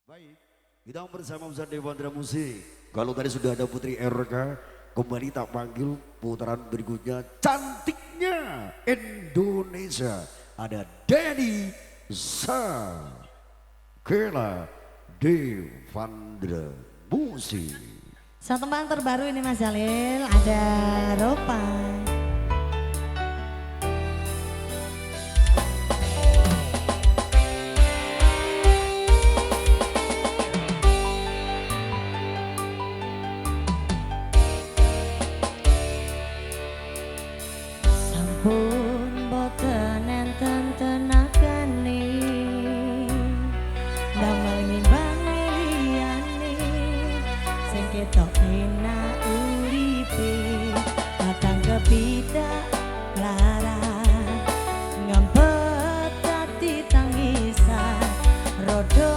Baik, kita bersama Ustaz Devandra Musik. Kalau tadi sudah ada Putri RK, kembali tak panggil putaran berikutnya cantiknya Indonesia. Ada Denny Sakela Devandra Musik. Satu tembang terbaru ini Mas Jalil, ada Ropa. Sampun boten enten tenagane, damel ngimbang liyane, sing ketok enak uripe, kadang kepidak lara, ngempet ati tangisan, rodo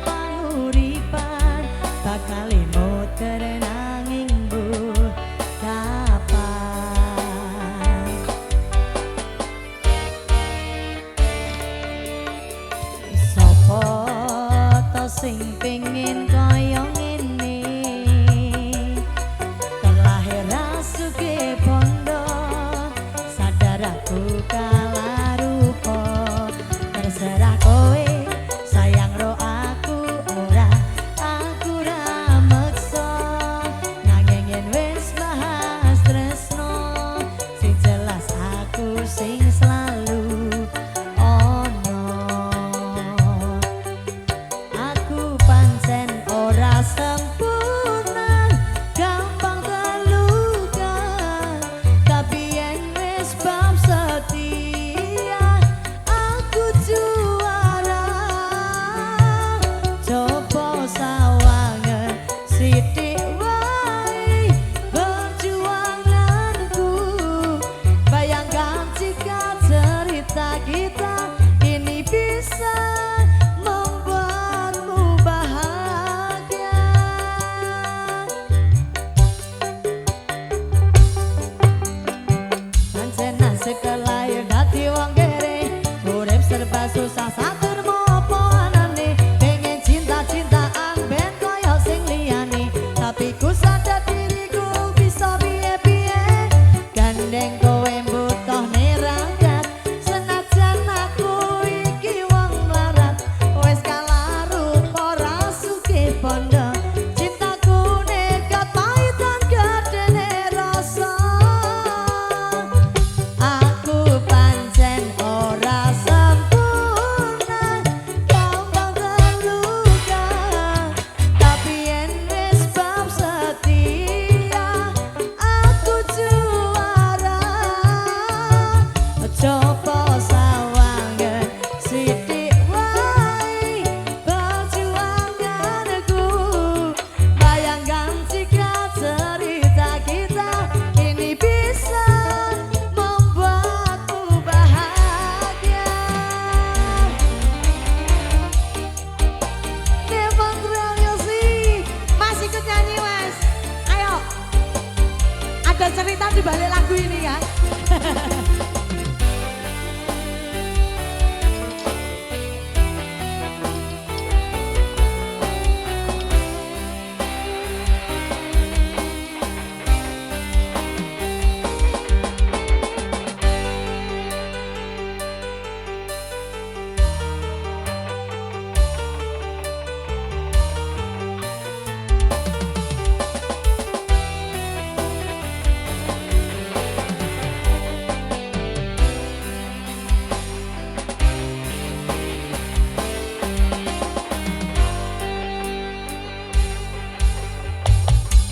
panguripan, bakal muter nanging mbuh kapan. Sopo to sing pengin kaya ngene, terlahir rasuke bondo, sadar aku kalah rupa, terserah kowe sayang ro aku ora, aku ra meksa, nanging yen wis bahas tresno, sing jelas aku sing selalu ono. Aku pancen ora sempurna, gampang terluka, tapi yen wis bab setia, aku juara. Coba sawangen sithik wae perjuanganku, bayangkan jika cerita kita ini bisa membuatmu bahagia. Pancen nasib kelahir dadi wong kere, urip serba susah sakur mopo anane, pengen cinta-cintaan ben koyo sing liyane, tapi ku sadar diriku bisa piye-piye, gandeng kowe butuh nerangkat, senajan aku iki wong melarat, wis kalah rupa rasuke bondo, cintaku nekat paitan gedene rasa. Aku pancen ora sempurna, gampang terluka, tapi yen wis bab setia, aku juara. Coba sawangen sithik wae perjuanganku, bayangkan jika cerita kita ini bisa membuatmu bahagia. Devandra Musik masih ikut nyanyi Mas, ayo, ada cerita di balik lagu ini ya.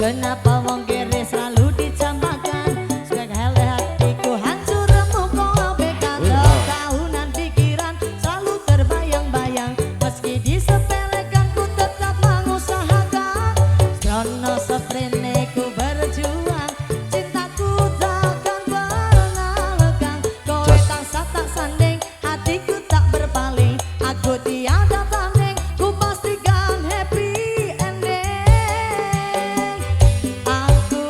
Kenapa wong kere selalu dicampakan, sebagai hatiku hancur remuk kau abaikan, tahunan pikiran selalu terbayang-bayang, meski disepelekan ku tetap mengusahakan, strono seprene ku berjuang, cintaku takkan pernah lekang, kowe tansah tak sanding, hatiku tak berpaling, aku tiada tanding, ku pastikan happy ending. Aku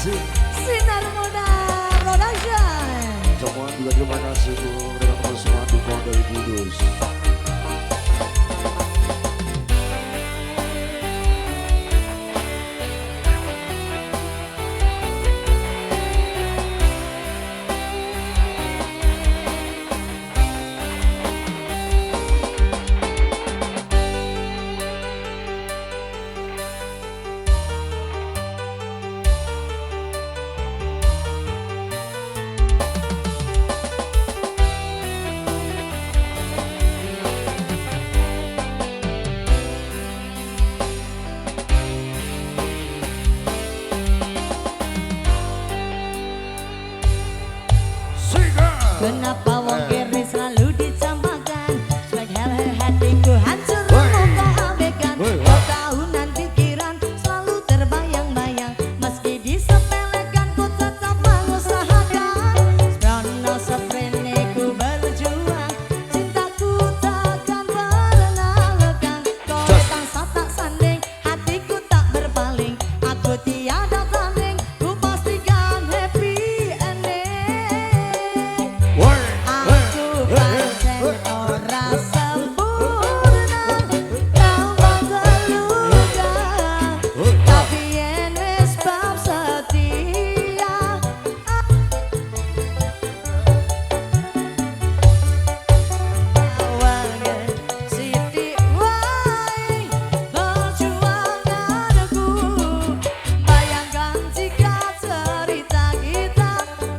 kasih. Sinar Muda Production. Semua juga terima kasih untuk mereka semua dukungan dari Kudus. Kenapa wong kiri selalu dicampakkan? Sebagai hatiku hancur muka abaikan. Kau tahunan pikiran selalu terbayang-bayang. Meski disepelekan ku tetap mengusahakan. Serono seprene ku berjuang. Cintaku takkan pernah lekang. Kau tansah tak sanding, hatiku tak berpaling. Aku tiada tanding, ku pastikan happy ending. Aku pancen ora sempurna, tambah terluka. Tapi yen wis bab setia, awangen sithik wae perjuanganku. Bayangkan jika cerita kita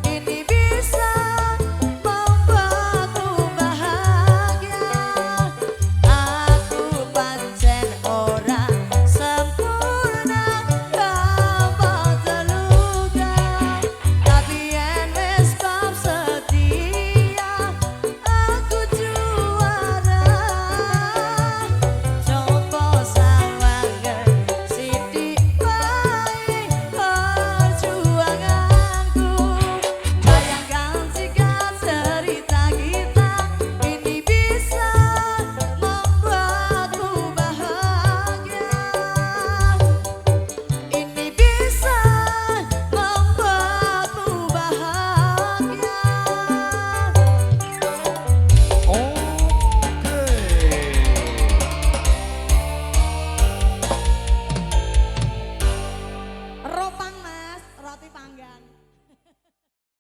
ini bisa membuatmu bahagia. Aku pancen ora sempurna, tambah terluka. Tapi yen wis bab setia, aku juara. Coba sawangen sithik wae perjuanganku. Bayangkan jika cerita kita ini bisa membuatmu bahagia. Ini bisa membuatmu bahagia. Ropang Mas, roti panggang.